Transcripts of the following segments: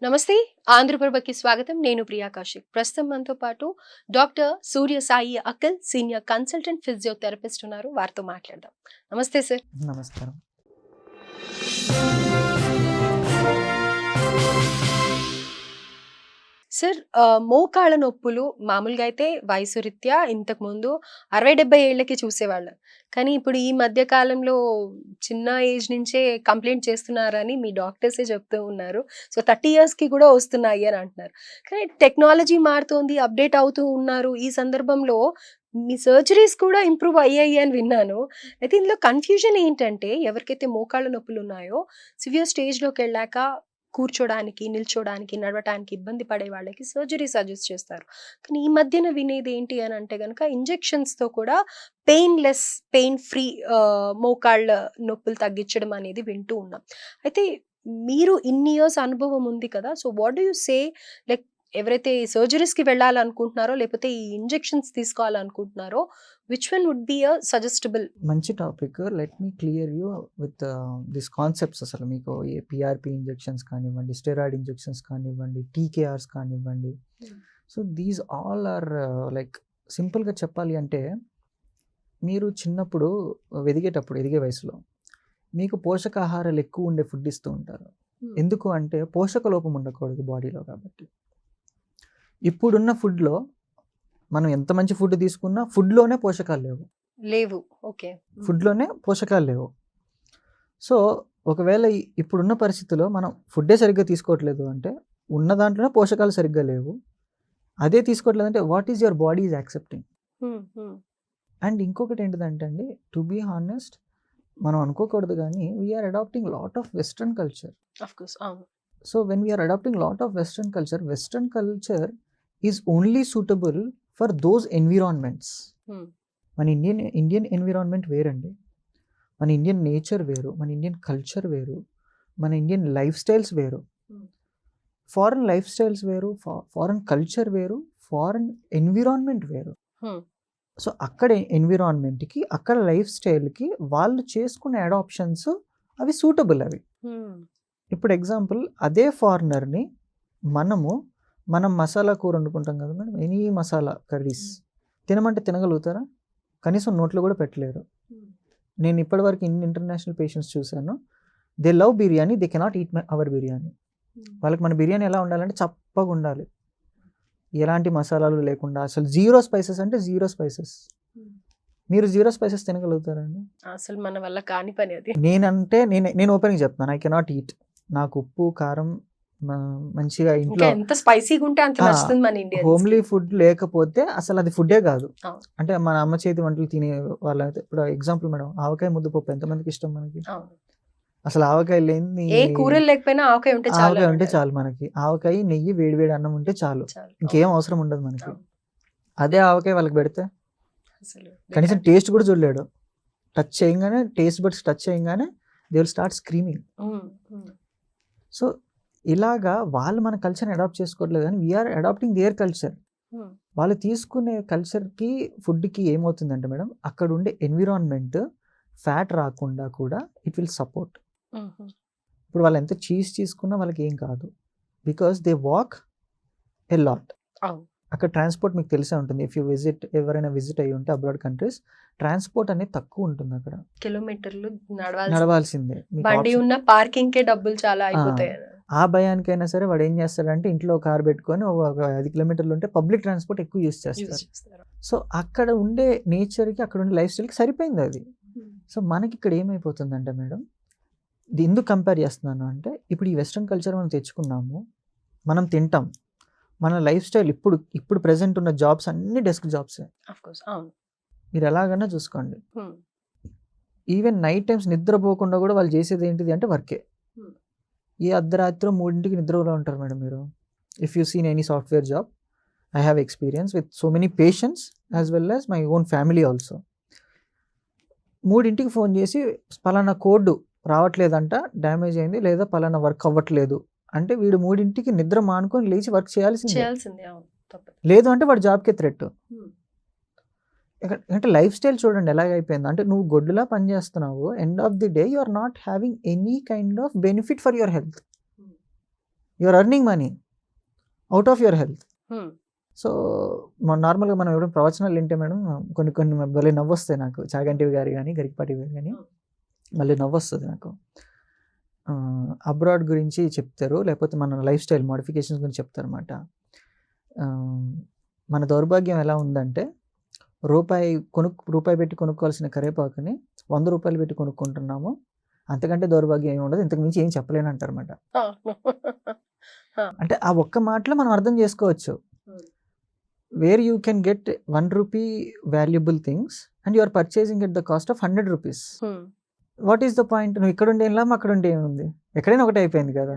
నమస్తే. ఆంధ్రప్రభకి స్వాగతం. నేను ప్రియా కౌశిక్. ప్రస్తుతం మనతో పాటు doctor Surya Sai Akkal, senior consultant physiotherapist ఉన్నారు. వారితో మాట్లాడదాం. నమస్తే సార్. నమస్కారం. సార్, మోకాళ్ళ నొప్పులు మామూలుగా అయితే వయసు రీత్యా ఇంతకుముందు 60-70 ఏళ్ళకి చూసేవాళ్ళం. కానీ ఇప్పుడు ఈ మధ్య కాలంలో చిన్న ఏజ్ నుంచే కంప్లైంట్ చేస్తున్నారని మీ డాక్టర్సే చెప్తూ ఉన్నారు. సో 30 ఇయర్స్‌కి కూడా వస్తున్నాయి అని అంటున్నారు. కానీ టెక్నాలజీ మారుతోంది, అప్డేట్ అవుతూ ఉన్నారు. ఈ సందర్భంలో మీ సర్జరీస్ కూడా ఇంప్రూవ్ అయ్యాయి అని విన్నాను. అయితే ఇందులో కన్‌ఫ్యూజన్ ఏంటంటే ఎవరికైతే మోకాళ్ళ నొప్పులు ఉన్నాయో సివియర్ స్టేజ్‌లోకెళ్ళాక కూర్చోడానికి, నిల్చోడానికి, నడవటానికి ఇబ్బంది పడే వాళ్ళకి సర్జరీ సజెస్ట్ చేస్తారు. కానీ ఈ మధ్యన వినేది ఏంటి అని అంటే గనక ఇంజెక్షన్స్‌తో కూడా పెయిన్‌లెస్, పెయిన్ ఫ్రీ మోకాళ్ళ నొప్పులు తగ్గించడం అనేది వింటూ ఉన్నాం. అయితే మీరు ఇన్ని ఇయర్స్ అనుభవం ఉంది కదా! So what do you say, like ఎవరైతే సర్జరీస్‌కి వెళ్ళాలనుకుంటున్నారో లేకపోతే ఈ ఇంజెక్షన్స్ తీసుకోవాలనుకుంటున్నారో which one would be suggestable? మంచి topic. Let me clear you with this concepts. అసలు మీకు ఏ పిఆర్పి ఇంజెక్షన్స్ కానివ్వండి, స్టెరాయిడ్ ఇంజెక్షన్స్ కానివ్వండి, టీకేఆర్స్ కానివ్వండి. So these all are like సింపుల్గా చెప్పాలి అంటే మీరు చిన్నప్పుడు ఎదిగే వయసులో మీకు పోషకాహారాలు ఎక్కువ ఉండే ఫుడ్ ఇస్తూ ఉంటారు. ఎందుకు అంటే పోషక లోపం ఉండకూడదు బాడీలో. కాబట్టి ఇప్పుడున్న ఫుడ్లో మనం ఎంత మంచి ఫుడ్ తీసుకున్నా ఫుడ్లోనే పోషకాలు లేవు. ఓకే. ఫుడ్లోనే పోషకాలు లేవు. సో ఒకవేళ ఇప్పుడున్న పరిస్థితిలో మనం ఫుడ్డే సరిగ్గా తీసుకోవట్లేదు అంటే ఉన్న దాంట్లోనే పోషకాలు సరిగ్గా లేవు. అదే తీసుకోవట్లేదు అంటే what is your body is accepting. And ఇంకొకటి ఏంటిదంటే అండి, టు బీ హానెస్ట్, మనం అనుకోకూడదు కానీ we are adapting lot of western culture. So when we are adapting lot of western culture is only suitable for those environments. మన ఇండియన్ ఎన్విరాన్మెంట్ వేరండి. మన Indian nature వేరు, మన ఇండియన్ కల్చర్ వేరు, మన ఇండియన్ లైఫ్ స్టైల్స్ వేరు. ఫారెన్ లైఫ్ స్టైల్స్ వేరు, foreign culture వేరు, ఫారెన్ ఎన్విరాన్మెంట్ వేరు. సో అక్కడ ఎన్విరాన్మెంట్కి, అక్కడ లైఫ్ స్టైల్కి వాళ్ళు చేసుకునే అడాప్షన్స్ అవి సూటబుల్. అవి ఇప్పుడు ఎగ్జాంపుల్, అదే ఫారినర్ని మనం మసాలా కూర వండుకుంటాం కదా మేడం, ఎనీ మసాలా కర్రీస్ తినమంటే తినగలుగుతారా? కనీసం నోట్లో కూడా పెట్టలేరు. నేను ఇప్పటివరకు ఇన్ని ఇంటర్నేషనల్ పేషెంట్స్ చూశాను. They love biryani, they cannot eat our biryani. వాళ్ళకి మన బిర్యానీ ఎలా ఉండాలంటే చప్పగా ఉండాలి, ఎలాంటి మసాలాలు లేకుండా, అసలు జీరో స్పైసెస్ అంటే జీరో స్పైసెస్. మీరు జీరో స్పైసెస్ తినగలుగుతారండి? అసలు మన వల్ల కాని పని అది. నేను ఓపెన్గా చెప్తాను, ఐ కెనాట్ ఈట్. నాకు ఉప్పు కారం మంచిగా ఇంట్లో ఎంత స్పైసీగా ఉంటే అంత నచ్చుతుంది మన ఇండియన్స్. హోమ్లీ ఫుడ్ లేకపోతే అసలు అది ఫుడ్డే కాదు. అంటే మన అమ్మ చేతి వంటలు తినే వాళ్ళైతే, ఇప్పుడు ఎగ్జాంపుల్ మేడం, ఆవకాయ ముద్దపప్పు ఎంతమందికి ఇష్టం మనకి? అసలు ఆవకాయ లేని ఏ కూరలు లేకపోయినా ఆవకాయ ఉంటే చాలు మనకి. ఆవకాయ, నెయ్యి, వేడి అన్నం ఉంటే చాలు, ఇంకేం అవసరం ఉండదు మనకి. అదే ఆవకాయ వాళ్ళకి పెడితే కనీసం టేస్ట్ కూడా చూడలేడు. టేస్ట్ బడ్స్ టచ్ చేయగానే they will start screaming. So ఇలాగా వాళ్ళు మన కల్చర్ని అడాప్ట్ చేసుకోవట్లేదు, కానీ వీఆర్ అడాప్టింగ్ దేర్ కల్చర్. వాళ్ళు తీసుకునే కల్చర్కి, ఫుడ్కి ఏమవుతుందంటే మేడం, అక్కడ ఉండే ఎన్విరాన్మెంట్ ఫ్యాట్ రాకుండా కూడా ఇట్ విల్ సపోర్ట్. ఇప్పుడు వాళ్ళు ఎంత చీజ్ తీసుకున్నా వాళ్ళకి ఏం కాదు, because they walk a lot. అక్కడ ట్రాన్స్పోర్ట్ మీకు తెలిసే ఉంటుంది. ఇఫ్ యూ ఎవరైనా విజిట్ అయ్యి ఉంటే అబ్రాడ్ కంట్రీస్, ట్రాన్స్పోర్ట్ అనేది తక్కువ ఉంటుంది. అక్కడ కిలోమీటర్లు నడవాల్సిందే. పార్కింగ్ కే డబ్బులు చాలా అయిపోతాయి. ఆ భయానికైనా సరే వాడు ఏం చేస్తాడంటే ఇంట్లో కార్ పెట్టుకొని ఒక 5 కిలోమీటర్లు ఉంటే పబ్లిక్ ట్రాన్స్పోర్ట్ ఎక్కువ యూజ్ చేస్తారు. సో అక్కడ ఉండే నేచర్కి, అక్కడ ఉండే లైఫ్ స్టైల్కి సరిపోయింది అది. సో మనకి ఇక్కడ ఏమైపోతుందంటే మేడం, ఎందుకు కంపేర్ చేస్తున్నాను అంటే, ఇప్పుడు ఈ వెస్ట్రన్ కల్చర్ మనం తెచ్చుకున్నాము, మనం తింటాం. మన లైఫ్ స్టైల్ ఇప్పుడు ప్రెసెంట్ ఉన్న జాబ్స్ అన్ని డెస్క్ జాబ్సే. మీరు ఎలాగైనా చూసుకోండి. ఈవెన్ నైట్ టైమ్స్ నిద్రపోకుండా కూడా వాళ్ళు చేసేది ఏంటిది అంటే వర్కే. ఈ అర్ధరాత్రి 3ంటికి నిద్రలో ఉంటారు మేడం మీరు. If you seen any software job, I have experience with so many patients as well as my own family also. 3ంటికి ఫోన్ చేసి పలానా కోడ్ రావట్లేదంట, డ్యామేజ్ అయింది, లేదా పలానా వర్క్ అవ్వట్లేదు అంటే వీడు 3ంటికి నిద్ర మానుకొని లేచి వర్క్ చేయాల్సిందే. లేదు అంటే వాడు జాబ్కే థ్రెట్. అంటే లైఫ్ స్టైల్ చూడండి ఎలాగైపోయింది. అంటే నువ్వు గొడ్డులా పనిచేస్తున్నావు, end of the day you are not having any kind of benefit for your health. You are earning money out of your health. So నార్మల్గా మనం ఎవరైనా ప్రవచనాలు వింటే మేడం కొన్ని భలే నవ్వొస్తాయి నాకు. చాగంటి గారు కానీ గరికపాటి గారు కానీ మళ్ళీ నవ్వొస్తుంది నాకు. అబ్రాడ్ గురించి చెప్తారు, లేకపోతే మన లైఫ్ స్టైల్ మోడిఫికేషన్స్ గురించి చెప్తారన్నమాట. మన దౌర్భాగ్యం ఎలా ఉందంటే రూపాయి పెట్టి కొనుక్కోవాల్సిన కరివేపాకుని 100 రూపాయలు పెట్టి కొనుక్కుంటున్నాము. అంతకంటే దౌర్భాగ్యం ఏమి ఉండదు, ఇంతకు మించి ఏం చెప్పలేను అంటారన్నమాట. అంటే ఆ ఒక్క మాటలో మనం అర్థం చేసుకోవచ్చు. Where you can get 1 rupee valuable things and you are purchasing at the cost of 100 rupees. What is the point? నువ్వు ఇక్కడ ఉండే లాభం అక్కడ ఉండే ఏముంది? ఎక్కడైనా ఒకటే అయిపోయింది కదా.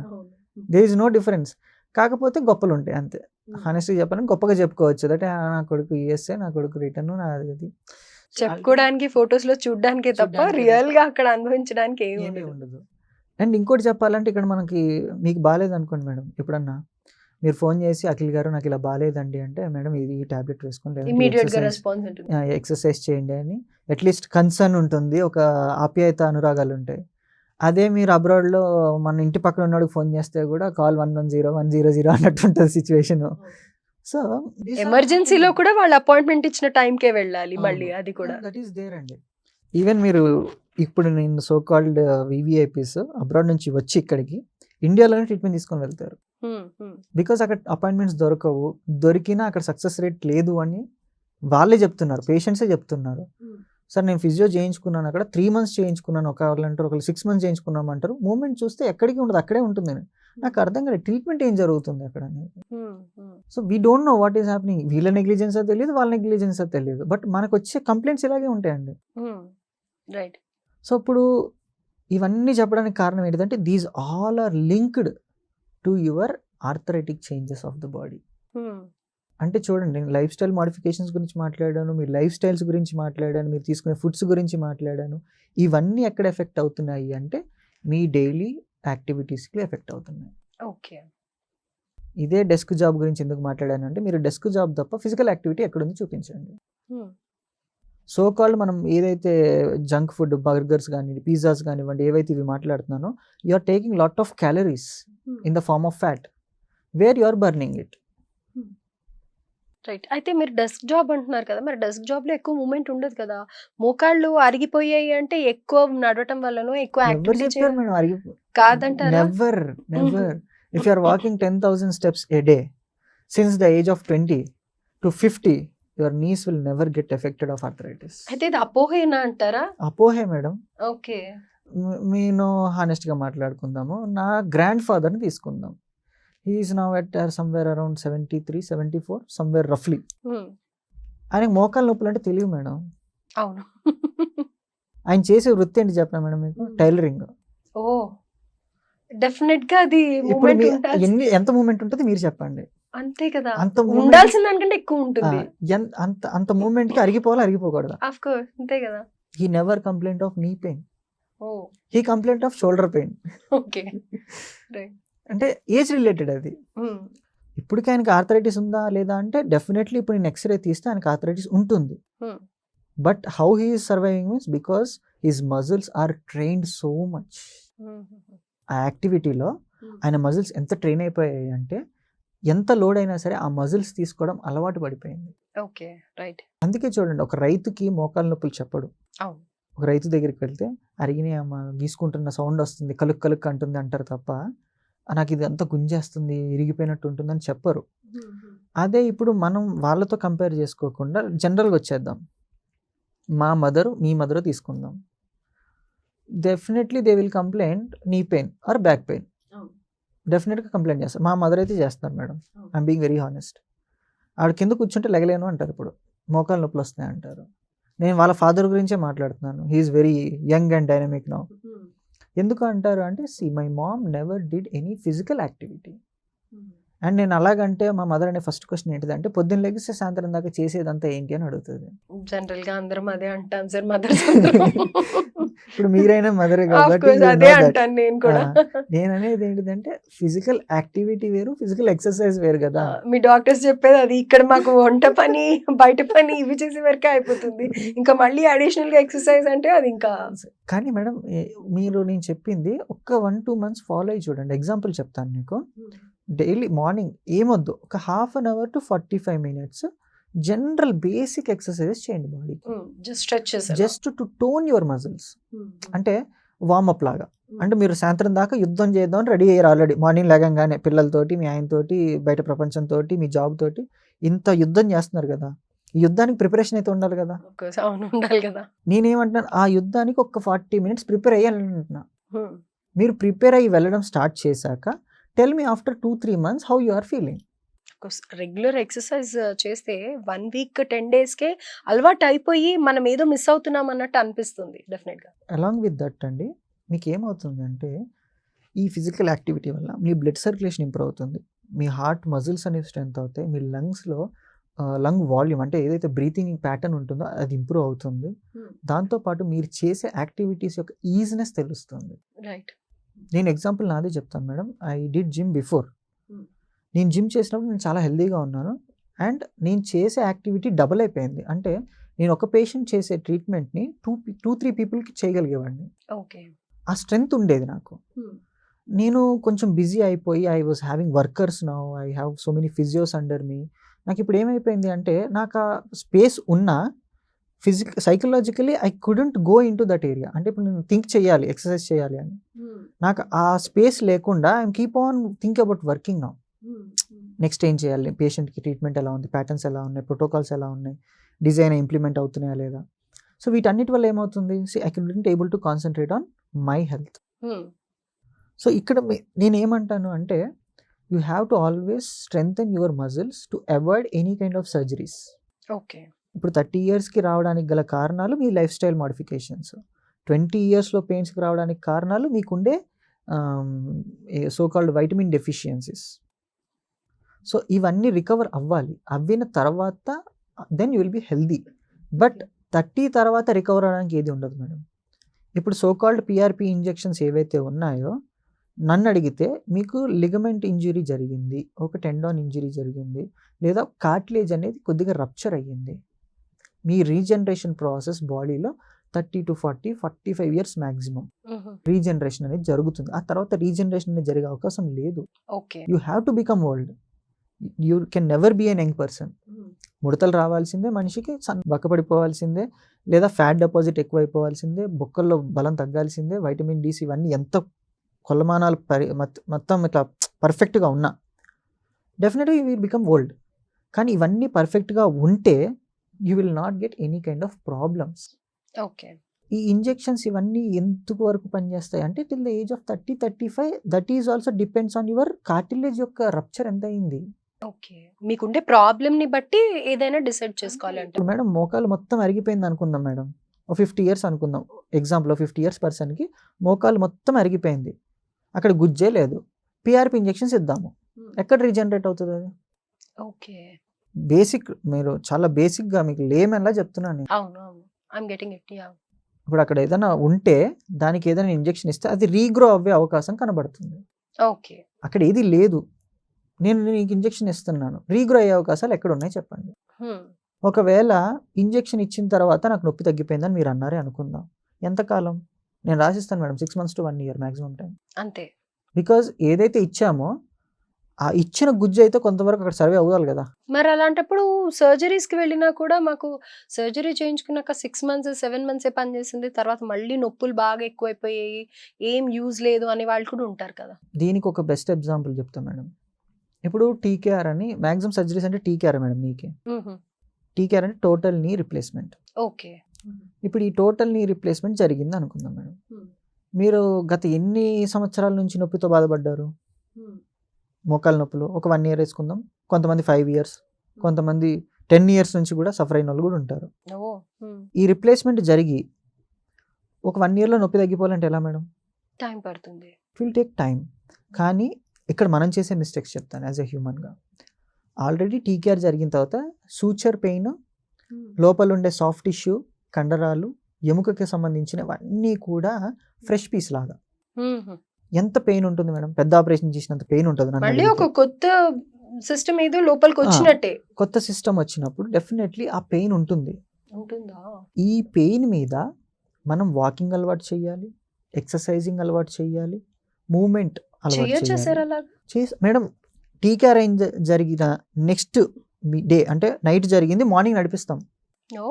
There is no difference. కాకపోతే గొప్పలు ఉంటాయి అంతే. హానెస్ట్గా చెప్పాలని గొప్పగా చెప్పుకోవచ్చు. దట్ నా కొడుకు యూఎస్ఏ, నా కొడుకు రిటర్న్, నాది చెప్పుకోవడానికి ఫొటోస్ లో చూడడానికే తప్ప రియల్ గా అక్కడ అనుభవించడానికి ఏమీ ఉండదు. అండ్ ఇంకోటి చెప్పాలంటే ఇక్కడ మనకి మీకు బాగాలేదు అనుకోండి మేడం, ఎప్పుడన్నా మీరు ఫోన్ చేసి అఖిల్ గారు నాకు ఇలా బాగాలేదండి అంటే, మేడం ఇది ఈ టాబ్లెట్ వేసుకోండి, ఎక్సర్సైజ్ చేయండి అని అట్లీస్ట్ కన్సర్న్ ఉంటుంది, ఒక ఆప్యాయత అనురాగాలు ఉంటాయి. అదే మీరు అబ్రాడ్లో మన ఇంటి పక్కన ఉన్నవాడికి ఫోన్ చేస్తే కూడా కాల్ 110 అన్నట్టు ఉంటుంది సిచ్యువేషన్. సో ఎమర్జెన్సీలో కూడా వాళ్ళు అపాయింట్మెంట్ ఇచ్చిన టైంకే వెళ్ళాలి మళ్ళీ, అది కూడా దట్ ఈస్ దేర్ అండి. ఈవెన్ మీరు ఇప్పుడు నేను సో కాల్డ్ వివిఐపీస్ అబ్రాడ్ నుంచి వచ్చి ఇక్కడికి ఇండియాలోనే ట్రీట్మెంట్ తీసుకొని వెళ్తారు. బికాస్ అక్కడ అపాయింట్మెంట్స్ దొరకవు, దొరికినా అక్కడ సక్సెస్ రేట్ లేదు అని వాళ్ళే చెప్తున్నారు, పేషెంట్సే చెప్తున్నారు. సార్ నేను ఫిజియో చేయించుకున్నాను, అక్కడ 3 months చేయించుకున్నాను, ఒకళ్ళు 6 months చేయించుకున్నాం అంటారు. మూమెంట్ చూస్తే ఎక్కడికి ఉండదు, అక్కడే ఉంటుంది. నాకు అర్థం కాదు ట్రీట్మెంట్ ఏం జరుగుతుంది అక్కడ అనేది. So we don't know what is happening. వీళ్ళ నెగ్లిజెన్సా తెలియదు, వాళ్ళ నెగ్లిజెన్సా తెలియదు, బట్ మనకు వచ్చే కంప్లైంట్స్ ఇలాగే ఉంటాయండి. రైట్. సో ఇప్పుడు ఇవన్నీ చెప్పడానికి కారణం ఏంటంటే these all are linked to your arthritic changes of the body. అంటే చూడండి, నేను లైఫ్ స్టైల్ మోడిఫికేషన్స్ గురించి మాట్లాడాను, మీ లైఫ్ స్టైల్స్ గురించి మాట్లాడాను, మీరు తీసుకునే ఫుడ్స్ గురించి మాట్లాడాను. ఇవన్నీ ఎక్కడ ఎఫెక్ట్ అవుతున్నాయి అంటే మీ డైలీ యాక్టివిటీస్కి ఎఫెక్ట్ అవుతున్నాయి. ఓకే. ఇదే డెస్క్ జాబ్ గురించి ఎందుకు మాట్లాడాను అంటే, మీరు డెస్క్ జాబ్ తప్ప ఫిజికల్ యాక్టివిటీ ఎక్కడుంది చూపించండి. సో కాల్డ్ మనం ఏదైతే జంక్ ఫుడ్, బర్గర్స్ కానివ్వండి, పిజ్జాస్ కానివ్వండి, ఏవైతే ఇవి మాట్లాడుతున్నానో, you are taking lot of calories in the form of fat where you are burning it. Right. అయితే మీరు డెస్క్ జాబ్ అంటున్నారు కదా, మరి డెస్క్ జాబ్ లో ఎక్కువ మూమెంట్ ఉండదు కదా, మోకాళ్ళు అరిగిపోయాయి అంటే ఎక్కువ నడవటం వల్లనో ఎక్కువ యాక్టివిటీ కాదంటారా? Never. If you are walking 10,000 steps a day since the age of 20 to 50, your knees will never get affected of arthritis. అయితే ఇది అపోహేనా అంటారా? అపోహే మేడం. ఓకే. నేను హానెస్ట్ గా మాట్లాడుకుందాము. నా గ్రాండ్ ఫాదర్ ని తీసుకుందాం. He is now at somewhere around 73, 74, somewhere roughly. ఆయనకు మోకాళ్ళ నొప్పులు అంటే తెలియదు మేడం. అవును. ఆయన చేసే వృత్తి ఏంటి చెప్పనా మేడం మీకు? టైలరింగ్. ఓ, డెఫినెట్ గా అది మూమెంట్ ఉంటుంది. ఎంత మూమెంట్ ఉంటుంది మీరు చెప్పండి. అంతే కదా, అంత ఉండాల్సిన దానికంటే ఎక్కువ ఉంటుంది. అంత మూమెంట్ కి అరిగిపోవాలి, అరిగిపోకూడదు. ఆఫ్ కోర్స్, అంతే కదా. He never complained of knee pain. Oh. He complained of shoulder pain. Okay. Right. అంటే ఏజ్ రిలేటెడ్ అది. ఇప్పటికి ఆయనకి ఆర్థరైటిస్ ఉందా లేదా అంటే డెఫినెట్లీ ఇప్పుడు నేను ఎక్స్రే తీస్తే ఆయనకి ఆర్థరైటిస్ ఉంటుంది. But how he is surviving means because his muscles are trained so much. ఆ యాక్టివిటీలో ఆయన మజిల్స్ ఎంత ట్రైన్ అయిపోయాయి అంటే ఎంత లోడ్ అయినా సరే ఆ మజిల్స్ తీసుకోవడం అలవాటు పడిపోయింది. Okay, right. అందుకే చూడండి, ఒక రైతుకి మోకాళ్ళ నొప్పులు చెప్పడు. ఒక రైతు దగ్గరికి వెళ్తే అరిగినాయమ్మా, గీసుకుంటున్న సౌండ్ వస్తుంది, కలుక్ కలుక్ అంటుంది అంటారు తప్ప నాకు ఇది అంతా గుంజేస్తుంది, ఇరిగిపోయినట్టు ఉంటుందని చెప్పరు. అదే ఇప్పుడు మనం వాళ్ళతో కంపేర్ చేసుకోకుండా జనరల్గా వచ్చేద్దాం. మా మదరు, మీ మదరు తీసుకుందాం. Definitely they will complaint knee pain or back pain. డెఫినెట్గా కంప్లైంట్ చేస్తారు. మా మదర్ అయితే చేస్తున్నారు madam, I'm being very honest. ఆవిడ కింద కూర్చుంటే లెగలేను అంటారు, ఇప్పుడు మోకాలు నొప్పులు వస్తున్నాయి అంటారు. నేను వాళ్ళ ఫాదర్ గురించే మాట్లాడుతున్నాను. He is very young and dynamic now. ఎందుకు అంటారు అంటే, my mom never did any physical activity. And నేను అలాగంటే మా మదర్ అనే ఫస్ట్ క్వశ్చన్ ఏంటిదంటే, పొద్దున్న లెగిస్తే సాయంత్రం దాకా చేసేదంతా ఏంటి అని అడుగుతుంది. జనరల్ గా అందరం అదే అంటాం సార్, మదర్. ఇప్పుడు మీరైనా మదరే కాబట్టి అదే అంటాను నేను కూడా. నేను అనేది ఏంటిదంటే ఫిజికల్ యాక్టివిటీ వేరు, ఫిజికల్ ఎక్సర్సైజ్ వేరు కదా. మీ డాక్టర్స్ చెప్పేది అది. ఇక్కడ మాకు వంట పని, బయట పని ఇవి చేసే వరకే అయిపోతుంది. ఇంకా మళ్ళీ అడిషనల్ గా ఎక్సర్సైజ్ అంటే అది ఇంకా. కానీ మేడం మీరు నేను చెప్పింది ఒక్క 1-2 months ఫాలో అయ్యి చూడండి. ఎగ్జాంపుల్ చెప్తాను మీకు. డైలీ మార్నింగ్ ఏమొద్దు, ఒక half an hour to 45 minutes general basic exercises చేయండి బాడీకి, just stretches just to tone your muscles. అంటే వార్మప్ లాగా. అంటే మీరు సాయంత్రం దాకా యుద్ధం చేద్దామని రెడీ అయ్యారు ఆల్రెడీ, మార్నింగ్ లేగంగానే పిల్లలతోటి, మీ ఆయనతోటి, బయట ప్రపంచంతో, మీ జాబ్ తోటి ఇంత యుద్ధం చేస్తున్నారు కదా, ఈ యుద్ధానికి ప్రిపరేషన్ అయితే ఉండాలి కదా. అవును, ఉండాలి కదా. నేనేమంటున్నాను, ఆ యుద్ధానికి ఒక 40 minutes ప్రిపేర్ అయ్యాలంటున్నా. మీరు ప్రిపేర్ అయ్యి వెళ్ళడం స్టార్ట్ చేశాక tell me after 2-3 months how you are feeling. Regular exercise చేస్తే 1 week 10 daysకే అలవాటు అయిపోయి మనం ఏదో మిస్ అవుతున్నాం అన్నట్టు అనిపిస్తుంది డెఫినెట్ గా. అలాంగ్ విత్ దట్ అండి, మీకు ఏమవుతుంది అంటే ఈ ఫిజికల్ యాక్టివిటీ వల్ల మీ బ్లడ్ సర్క్యులేషన్ ఇంప్రూవ్ అవుతుంది, మీ హార్ట్ మజిల్స్ అనేవి స్ట్రెంత్ అవుతాయి, మీ లంగ్స్లో లంగ్ వాల్యూమ్ అంటే ఏదైతే బ్రీతింగ్ ప్యాటర్న్ ఉంటుందో అది ఇంప్రూవ్ అవుతుంది. దాంతోపాటు మీరు చేసే యాక్టివిటీస్ యొక్క ఈజినెస్ తెలుస్తుంది. రైట్. నేను ఎగ్జాంపుల్ నాదే చెప్తాను madam. I did gym before. నేను జిమ్ చేసినప్పుడు నేను చాలా హెల్తీగా ఉన్నాను అండ్ నేను చేసే యాక్టివిటీ డబుల్ అయిపోయింది. అంటే నేను ఒక పేషెంట్ చేసే ట్రీట్మెంట్ని 2-3 పీపుల్కి చేయగలిగేవాడిని. ఓకే. ఆ స్ట్రెంగ్త్ ఉండేది నాకు. నేను కొంచెం బిజీ అయిపోయి I was having workers now, I have so many physios under మీ. నాకు ఇప్పుడు ఏమైపోయింది అంటే నాకు ఆ స్పేస్ ఉన్నా psychologically I couldn't go in to that area. అంటే ఇప్పుడు నేను థింక్ చేయాలి, ఎక్సర్సైజ్ చేయాలి అని, నాకు ఆ స్పేస్ లేకుండా I'm keep on think about working now. Next ఏం చేయాలి, పేషెంట్కి ట్రీట్మెంట్ ఎలా ఉంది, ప్యాటర్న్స్ ఎలా ఉన్నాయి, ప్రోటోకాల్స్ ఎలా ఉన్నాయి, డిజైన్ ఇంప్లిమెంట్ అవుతున్నాయా లేదా. సో వీటన్నిటి వల్ల ఏమవుతుంది, I couldn't able to concentrate on my health. So ఇక్కడ నేను ఏమంటాను అంటే you have to always strengthen your muscles to avoid any kind of surgeries. Okay. ఇప్పుడు 30 yearsకి రావడానికి గల కారణాలు మీ లైఫ్ స్టైల్ మోడిఫికేషన్స్, 20 yearsలో పెయిన్స్కి రావడానికి కారణాలు మీకుండే so called vitamin deficiencies. So ఇవన్నీ రికవర్ అవ్వాలి, అవ్విన తర్వాత then you will be healthy. But 30 తర్వాత రికవర్ అవడానికి ఏది ఉండదు మేడం. ఇప్పుడు సో కాల్డ్ పిఆర్పి ఇంజెక్షన్స్ ఏవైతే ఉన్నాయో నన్ను అడిగితే మీకు లిగమెంట్ ఇంజురీ జరిగింది, ఒక టెండాన్ ఇంజురీ జరిగింది, లేదా కార్టిలేజ్ అనేది కొద్దిగా రప్చర్ అయ్యింది, మీ రీజనరేషన్ ప్రాసెస్ బాడీలో 30 to 45 years మ్యాక్సిమం రీజనరేషన్ అనేది జరుగుతుంది. ఆ తర్వాత రీజనరేషన్ అనేది జరిగే అవకాశం లేదు. You have to become old, you can never be an young person. ముడతలు రావాల్సిందే మనిషికి, బక్కపడిపోవాల్సిందే, లేదా ఫ్యాట్ డిపాజిట్ ఎక్కువైపోవాల్సిందే, బొక్కల్లో బలం తగ్గాల్సిందే, వైటమిన్ డీస్ ఇవన్నీ ఎంత కొలమానాలు మొత్తం ఇట్లా పర్ఫెక్ట్గా ఉన్నా డెఫినెట్గా యూ విల్ బికమ్ ఓల్డ్. కానీ ఇవన్నీ పర్ఫెక్ట్గా ఉంటే you will not get any kind of problems. Okay. ఈ ఇంజెక్షన్స్ ఇవన్నీ ఎందుకు వరకు పనిచేస్తాయి అంటే till the age of 30-35, that is also depends on your cartilage యొక్క రప్చర్ ఎంత అయింది. ఓకే. మీకుండే ప్రాబ్లమ్ని బట్టి ఏదైనా డిసైడ్ చేసుకోవాలంటే మేడం మోకాలు మొత్తం అరిగిపోయింది అనుకుందాం మేడం, ఓ 50 years అనుకుందాం ఎగ్జాంపుల్, 50 years పర్సన్కి మోకాలు మొత్తం అరిగిపోయింది, అక్కడ గుజ్జే లేదు, పిఆర్పి ఇంజెక్షన్స్ ఇద్దాము, ఎక్కడ రీజనరేట్ అవుతుంది అది. ఓకే. బేసిక్, మీరు చాలా బేసిక్గా మీకు లేమన్లా చెప్తున్నాను. అవును, ఐఎమ్ గెటింగ్ ఇట్. ఇప్పుడు అక్కడ ఏదైనా ఉంటే దానికి ఏదైనా ఇంజెక్షన్ ఇస్తే అది రీగ్రో అవ్వే అవకాశం కనబడుతుంది. ఓకే. అక్కడ ఏది లేదు, నేను నీకు ఇంజెక్షన్ ఇస్తున్నాను, రీగ్రో అయ్యే అవకాశాలు ఎక్కడ ఉన్నాయి చెప్పండి. ఒకవేళ ఇంజెక్షన్ ఇచ్చిన తర్వాత నాకు నొప్పి తగ్గిపోయిందని మీరు అన్నారే అనుకుందాం, ఎంతకాలం నేను రాసిస్తాను madam, 6 months to 1 year maximum time. అంతే. బికాజ్ ఏదైతే ఇచ్చామో ఆ ఇచ్చిన గుజ్జు అయితే కొంతవరకు అక్కడ సర్వే అవ్వాలి కదా. మరి అలాంటప్పుడు సర్జరీస్కి వెళ్ళినా కూడా మాకు సర్జరీ చేయించుకున్నాక 6 months 7 months పనిచేసింది, తర్వాత మళ్ళీ నొప్పులు బాగా ఎక్కువైపోయాయి, ఏం యూజ్ లేదు అనే వాళ్ళు కూడా ఉంటారు కదా. దీనికి ఒక బెస్ట్ ఎగ్జాంపుల్ చెప్తాను మేడం. ఇప్పుడు టీకేఆర్ అని, మ్యాక్సిమం సర్జరీస్ అంటే టీకేఆర్ మేడం. నీకే టీకేఆర్ అంటే టోటల్ నీ రిప్లేస్మెంట్. ఓకే. ఇప్పుడు ఈ టోటల్ నీ రిప్లేస్మెంట్ జరిగింది అనుకుందాం మేడం. మీరు గత ఎన్ని సంవత్సరాల నుంచి నొప్పితో బాధపడ్డారు? మోకాలు నొప్పులు ఒక 1 year వేసుకుందాం, కొంతమంది 5 years, కొంతమంది 10 years నుంచి కూడా సఫర్ అయిన వాళ్ళు కూడా ఉంటారు. ఈ రిప్లేస్మెంట్ జరిగి ఒక 1 yearలో నొప్పి తగ్గిపోవాలంటే ఎలా మేడం? టైం పడుతుంది, ఇట్ విల్ టేక్ టైం. కానీ ఇక్కడ మనం చేసే మిస్టేక్స్ చెప్తాను యాజ్ ఎ హ్యూమన్గా. ఆల్రెడీ టీకేఆర్ జరిగిన తర్వాత సూచర్ పెయిన్, లోపల ఉండే సాఫ్ట్ టిష్యూ, కండరాలు, ఎముకకి సంబంధించినవన్నీ కూడా ఫ్రెష్ పీస్ లాగా. ఎంత పెయిన్ ఉంటుంది మేడం, పెద్ద ఆపరేషన్ చేసినంత పెయిన్ ఉంటుంది. మళ్ళీ ఒక కొత్త సిస్టమ్ ఏదో లోపలికి వచ్చినట్టే. కొత్త సిస్టమ్ వచ్చినప్పుడు డెఫినెట్లీ ఆ పెయిన్ ఉంటుంది. ఈ పెయిన్ మీద మనం వాకింగ్ అలవాటు చేయాలి, ఎక్సర్సైజింగ్ అలవాటు చేయాలి, మూమెంట్ అలవాటు చేయాలి. మేడం టీకేఆర్ జరిగిన నెక్స్ట్ డే అంటే నైట్ జరిగింది, మార్నింగ్ నడిపిస్తాం. ఓ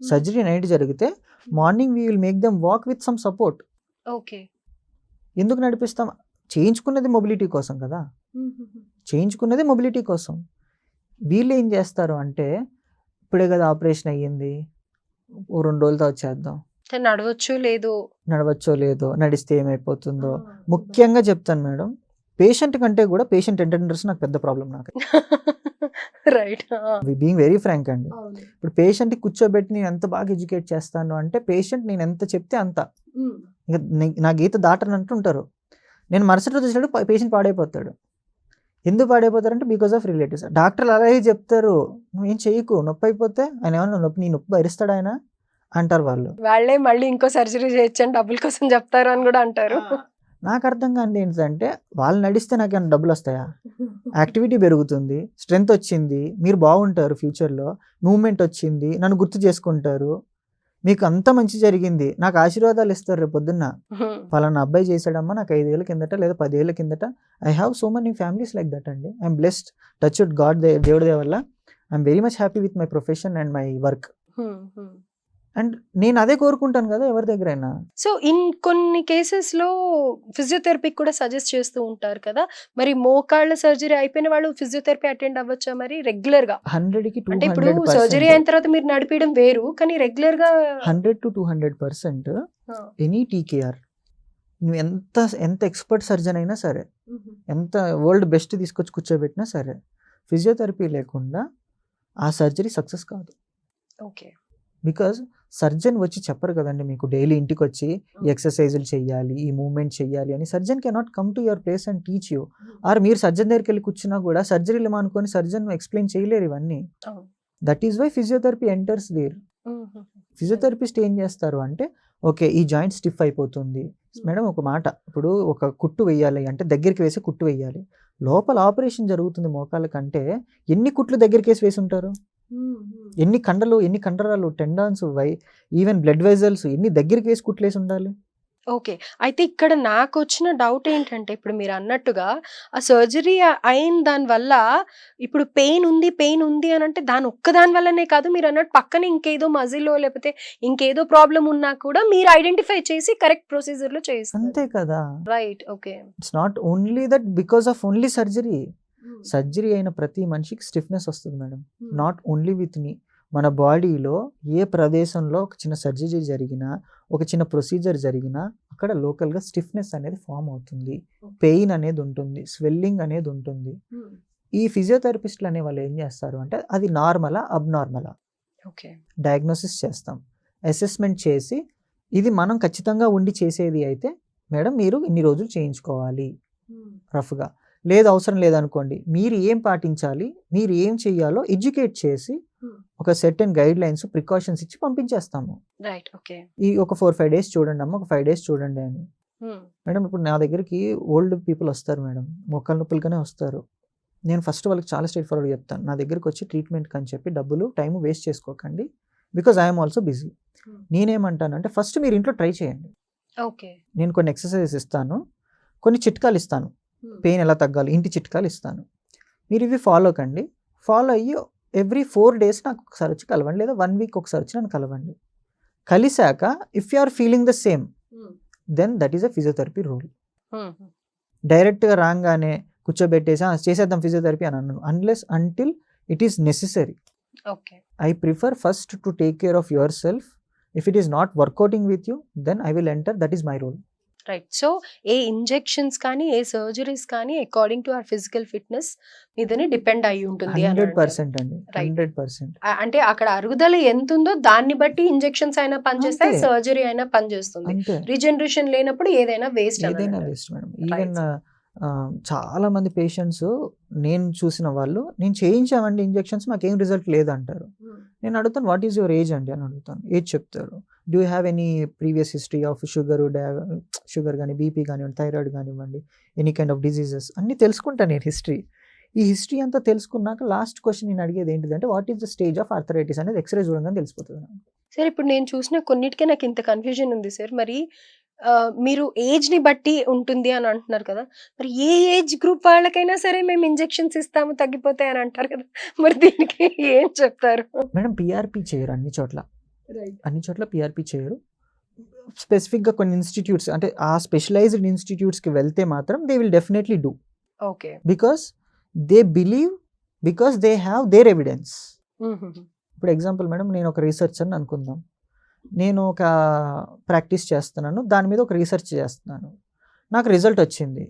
సర్జరీ నైట్ జరిగితే morning we will make them walk with some support. Okay. ఎందుకు నడిపిస్తాం? చేయించుకున్నది మొబిలిటీ కోసం కదా, చేయించుకున్నది మొబిలిటీ కోసం. వీళ్ళు ఏం చేస్తారు అంటే, ఇప్పుడే కదా ఆపరేషన్ అయ్యింది, ఓ 2 రోజులతో వచ్చేద్దాం, నడవచ్చు లేదు, నడవచ్చో లేదో, నడిస్తే ఏమైపోతుందో. ముఖ్యంగా చెప్తాను మేడం, పేషెంట్ కంటే కూడా పేషెంట్ అటెండర్స్ నాకు పెద్ద ప్రాబ్లం. నాకు రైట్. బీయింగ్ వెరీ ఫ్రాంక్ అండి, ఇప్పుడు పేషెంట్కి కూర్చోబెట్టి నేను ఎంత బాగా ఎడ్యుకేట్ చేస్తాను అంటే, పేషెంట్ నేను ఎంత చెప్తే అంత, ఇంకా నా గీత దాటని అంటుంటారు. నేను మరుసటి రోజు వచ్చినప్పుడు పేషెంట్ పాడైపోతాడు. ఎందుకు పాడైపోతారంటే బికాస్ ఆఫ్ రిలేటివ్స్. డాక్టర్లు అలాగే చెప్తారు, నువ్వేం చేయకు, నొప్పి అయిపోతే ఆయన ఏమన్నా నీ నొప్పి భరిస్తాడు ఆయన అంటారు వాళ్ళు. వాళ్ళే మళ్ళీ ఇంకో సర్జరీ చేయొచ్చని డబ్బుల కోసం చెప్తారు అని కూడా అంటారు. నాకు అర్థం కాదు ఏంటంటే, వాళ్ళు నడిస్తే నాకు ఏమైనా డబ్బులు వస్తాయా? యాక్టివిటీ పెరుగుతుంది, స్ట్రెంగ్త్ వచ్చింది, మీరు బాగుంటారు ఫ్యూచర్లో, మూవ్మెంట్ వచ్చింది, నన్ను గుర్తు చేసుకుంటారు, మీకు అంత మంచి జరిగింది, నాకు ఆశీర్వాదాలు ఇస్తారు రేపు పొద్దున్న. ఫలానా అబ్బాయి చేశాడమ్మా నాకు 5 ఏళ్ళ కిందట లేదా 10 ఏళ్ళ కిందట. I have so many families like that అండి. I'm blessed, touch wood, god దేవుడి దయ వల్ల I'm very much happy with my profession and my work. And నేను అదే కోరుకుంటాను కదా ఎవరి దగ్గరైనా. సో కొన్ని కేసెస్ లో ఫిజియోథెరపీ కూడా సజెస్ట్ చేస్తూ ఉంటారు కదా, మరి మోకాళ్ళ సర్జరీ అయిపోయిన వాళ్ళు ఫిజియోథెరపీ అటెండ్ అవ్వచ్చా మరి రెగ్యులర్ గా? 100కి అంటే ఇప్పుడు 200%. సర్జరీ అయిన తర్వాత మీరు నడిపించడం వేరు, కానీ రెగ్యులర్ గా 100 to 200% ఎనీ టీకేఆర్, నువ్వు ఎంత ఎక్స్పర్ట్ సర్జన్ అయినా సరే, ఎంత వరల్డ్ బెస్ట్ తీసుకొచ్చి కూర్చోబెట్టినా సరే, ఫిజియోథెరపీ లేకుండా ఆ సర్జరీ సక్సెస్ కాదు. ఓకే. బికాజ్ సర్జన్ వచ్చి చెప్పరు కదండి మీకు, డైలీ ఇంటికి వచ్చి ఈ ఎక్సర్సైజులు చేయాలి, ఈ మూవ్మెంట్ చేయాలి అని. Surgeon cannot come to your place and teach you. Or మీరు సర్జన్ దగ్గరికి వెళ్ళి కూర్చున్నా కూడా సర్జరీలు మానుకొని సర్జన్ ఎక్స్ప్లెయిన్ చేయలేరు ఇవన్నీ. That is why physiotherapy enters there. Physiotherapist ఏం చేస్తారు అంటే, ఓకే ఈ జాయింట్ స్టిఫ్ అయిపోతుంది మేడం, ఒక మాట, ఇప్పుడు ఒక కుట్టు వేయాలి అంటే దగ్గరికి వేసి కుట్టు వేయాలి, లోపల ఆపరేషన్ జరుగుతుంది మోకాళ్ళ కంటే, ఎన్ని కుట్లు దగ్గరికి వేసి ఉంటారు, ఎన్ని కండరాలు, టెండాన్స్, ఈవెన్ బ్లడ్ వెజల్స్ ఎన్ని దగ్గరికి వేసి కుట్లేసి ఉండాలి. ఓకే. అయితే ఇక్కడ నాకు వచ్చిన డౌట్ ఏంటంటే, ఇప్పుడు మీరు అన్నట్టుగా ఆ సర్జరీ అయిన దాని వల్ల ఇప్పుడు పెయిన్ ఉంది అని అంటే, దాని ఒక్కదాని వల్లనే కాదు, మీరు అన్నట్టు పక్కన ఇంకేదో మజిల్లో లేకపోతే ఇంకేదో ప్రాబ్లం ఉన్నా కూడా మీరు ఐడెంటిఫై చేసి కరెక్ట్ ప్రొసీజర్ లో చేస్తారు. అంతే కదా. Right. Okay. It's not only that because of only surgery. Surgery అయిన ప్రతి మనిషికి స్టిఫ్నెస్ వస్తుంది madam, not only with me. మన బాడీలో ఏ ప్రదేశంలో ఒక చిన్న సర్జరీ జరిగినా, ఒక చిన్న ప్రొసీజర్ జరిగినా, అక్కడ లోకల్గా స్టిఫ్నెస్ అనేది ఫామ్ అవుతుంది, పెయిన్ అనేది ఉంటుంది, స్వెల్లింగ్ అనేది ఉంటుంది. ఈ ఫిజియోథెరపిస్టులు అనే వాళ్ళు ఏం చేస్తారు అంటే, అది నార్మలా అబ్నార్మలా డయాగ్నోసిస్ చేస్తాం, అసెస్మెంట్ చేసి, ఇది మనం ఖచ్చితంగా ఉండి చేసేది అయితే మేడం మీరు ఇన్ని రోజులు చేయించుకోవాలి రఫ్గా, లేదు అవసరం లేదనుకోండి, మీరు ఏం పాటించాలి, మీరు ఏం చెయ్యాలో ఎడ్యుకేట్ చేసి ఒక సెర్టెన్ గైడ్ లైన్స్, ప్రికాషన్స్ ఇచ్చి పంపించేస్తాము. ఈ ఒక 4-5 డేస్ చూడండి అమ్మ, ఒక 5 డేస్ చూడండి అని. మేడం ఇప్పుడు నా దగ్గరికి ఓల్డ్ పీపుల్ వస్తారు మేడం, మోకాళ్ళ నొప్పులుగానే వస్తారు. నేను ఫస్ట్ వాళ్ళకి చాలా స్ట్రైట్ ఫార్వర్డ్ చెప్తాను, నా దగ్గరికి వచ్చి ట్రీట్మెంట్కి అని చెప్పి డబ్బులు టైం వేస్ట్ చేసుకోకండి, బికాజ్ ఐఎమ్ ఆల్సో బిజీ. నేనేమంటానంటే, ఫస్ట్ మీరు ఇంట్లో ట్రై చేయండి. నేను కొన్ని ఎక్సర్సైజెస్ ఇస్తాను, కొన్ని చిట్కాలు ఇస్తాను, పెయిన్ ఎలా తగ్గాలి ఇంటి చిట్కాలు ఇస్తాను, మీరు ఇవి ఫాలో కండి. ఫాలో అయ్యి ఎవ్రీ 4 days నాకు ఒకసారి వచ్చి కలవండి, లేదా 1 week ఒకసారి వచ్చి నన్ను కలవండి. కలిసాక if you are feeling the same, then that is a physiotherapy rule. డైరెక్ట్గా రాగానే కూర్చోబెట్టేసి చేసేద్దాం ఫిజియోథెరపీ అని అన్నాను, unless until it is necessary. I prefer first to take care of your self. If it is not workouting with you, then I will enter, that is my rule. Right. So ఏ injections కానీ ఏ surgeries కానీ according to our physical fitness మీదనే depend అయి ఉంటుంది. 100% అండి, 100%. అంటే అక్కడ అరుగుదల ఎంత ఉందో దాన్ని బట్టి ఇంజెక్షన్స్ అయినా పనిచేస్తాయి, సర్జరీ అయినా పనిచేస్తుంది. రీజనరేషన్ లేనప్పుడు ఏదైనా వేస్ట్ మేడం. ఈవెన్ చాలా మంది పేషెంట్స్ నేను చూసిన వాళ్ళు, నేను చేయించామండి ఇంజెక్షన్స్, మాకేం రిజల్ట్ లేదంటారు. నేను అడుగుతాను, వాట్ ఈస్ యువర్ ఏజ్ అండి అని అడుగుతాను, ఏజ్ చెప్తారు. Do you have any previous history of sugar కానీ, బీపీ కానివ్వండి, థైరాయిడ్ కానివ్వండి, ఎనీ కైండ్ ఆఫ్ డిజీజెస్ అన్నీ తెలుసుకుంటాను నేను హిస్టరీ. ఈ హిస్టరీ అంతా తెలుసుకున్నాక లాస్ట్ క్వశ్చన్ నేను అడిగేది ఏంటిదంటే, what is the stage of arthritis అనేది ఎక్స్రే చూడగానే తెలిసిపోతుంది. సార్ ఇప్పుడు నేను చూసిన కొన్నిటికే నాకు ఇంత కన్ఫ్యూజన్ ఉంది సార్. మరి మీరు ఏజ్‌ని బట్టి ఉంటుంది అని అంటున్నారు కదా! మరి ఏ ఏజ్ గ్రూప్ వాళ్ళకైనా సరే మేము ఇంజెక్షన్స్ ఇస్తాము తగ్గిపోతాయి అని అంటారు కదా! మరి దీనికి ఏం చెప్తారు? మేడం పీఆర్పీ చేయరు అన్ని చోట్ల. అన్ని చోట్ల పీఆర్పీ చేయరు. స్పెసిఫిక్‌గా కొన్ని ఇన్‌స్టిట్యూట్స్ అంటే ఆ స్పెషలైజ్డ్ ఇన్‌స్టిట్యూట్స్‌కి వెళ్తే మాత్రం they will definitely do. Okay. Because they believe, because they have their evidence. హుహుహు. ఇప్పుడు ఎగ్జాంపుల్ మేడం నేను ఒక రీసెర్చర్‌ని అనుకుందాం. నేను ఒక ప్రాక్టీస్ చేస్తున్నాను. దాని మీద ఒక రీసెర్చ్ చేస్తున్నాను. నాకు రిజల్ట్ వచ్చింది.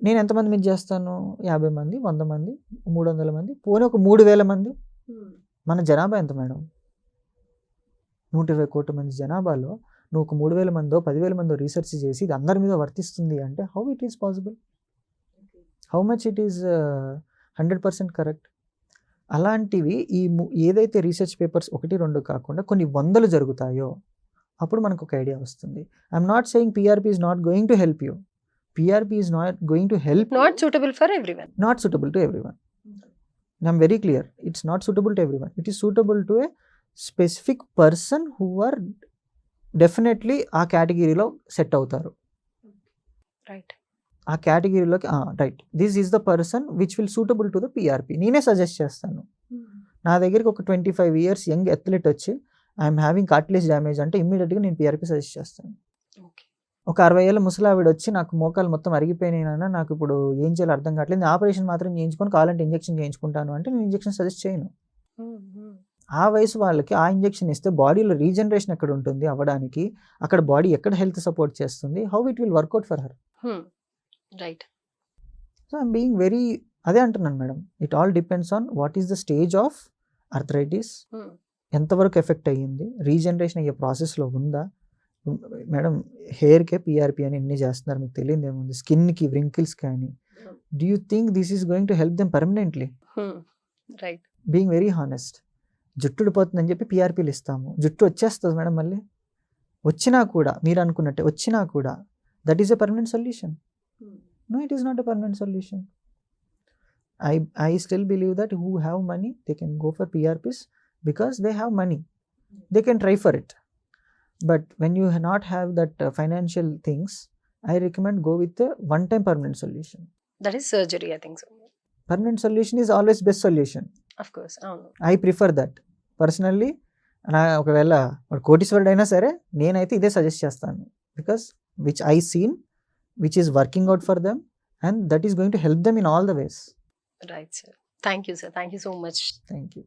నేను ఎంతమంది మీద చేస్తాను? 50 మంది, 100 మంది, 300 మంది, పోనీ ఒక 3000 మంది. మన జనాభా ఎంత మేడం? 120 కోట్ల మంది జనాభాలో నువ్వు ఒక 3000 మందో, 10,000 మందో రీసెర్చ్ చేసి ఇది అందరి మీద వర్తిస్తుంది అంటే how it is possible? How much it is 100% correct? అలాంటివి ఏదైతే రీసెర్చ్ పేపర్స్ 1, 2 కాకుండా కొన్ని వందలు జరుగుతాయో అప్పుడు మనకు ఒక ఐడియా వస్తుంది. I'm not saying PRP is not going to help you. PRP is not going to help, not suitable for everyone. Not suitable to everyone. I'm very clear. It's not suitable to everyone. It is suitable to a specific person who are definitely ఆ కేటగిరీలో set అవుతారు. Right. ఆ కేటగిరీలోకి right, this is the person which will suitable to the PRP. నేనే suggest చేస్తాను. నా దగ్గరికి ఒక 25 ఇయర్స్ యంగ్ అథ్లెట్ వచ్చి ఐఎమ్ హ్యావింగ్ కార్టిలేజ్ డ్యామేజ్ అంటే ఇమ్మీడియట్గా నేను పీఆర్పీ సజెస్ట్ చేస్తాను. ఓకే. ఒక 60 ఏళ్ళ ముసలావిడ వచ్చి నాకు మోకాలు మొత్తం అరిగిపోయినాయి నాన్న, నాకు ఇప్పుడు ఏం చేయాలో అర్థం కావట్లేదు, ఆపరేషన్ మాత్రం చేయించుకొని కావాలంటే ఇంజెక్షన్ చేయించుకుంటాను అంటే నేను ఇంజెక్షన్ సజెస్ట్ చేయను. ఆ వయసు వాళ్ళకి ఆ ఇంజెక్షన్ ఇస్తే బాడీలో రీజనరేషన్ ఎక్కడ ఉంటుంది అవ్వడానికి, అక్కడ బాడీ ఎక్కడ హెల్త్ సపోర్ట్ చేస్తుంది, how it will work out for her. Right. So I'm being very, అదే అంటున్నాను madam, it all depends on what is the stage of arthritis, ఎంతవరకు ఎఫెక్ట్ అయ్యింది, రీజనరేషన్ అయ్యే ప్రాసెస్లో ఉందా. మేడం హెయిర్కే పీఆర్పీ అని ఎన్ని చేస్తున్నారు మీకు తెలియదు ఏముంది, స్కిన్కి వ్రింకిల్స్ కానీ. Do you think this is going to help them permanently? Right. Being very honest. జుట్టు ఊడిపోతుందని చెప్పి పీఆర్పీలు ఇస్తాము, జుట్టు వచ్చేస్తుంది మేడం మళ్ళీ. వచ్చినా కూడా మీరు అనుకున్నట్టే వచ్చినా కూడా that is a permanent solution? No, it is not a permanent solution. I still believe that who have money, they can go for PRPs because they have money. They can try for it. But when you not have that financial things, I recommend go with a one-time permanent solution. That is surgery, I think so. Permanent solution is always best solution. Of course. I prefer that. Personally, నా ఒకవేళ కోటీశ్వరుడు అయినా సరే నేనైతే ఇదే suggest చేస్తాను. Because which I seen, which is working out for them, and that is going to help them in all the ways. Right, sir. Thank you, sir. Thank you so much. Thank you.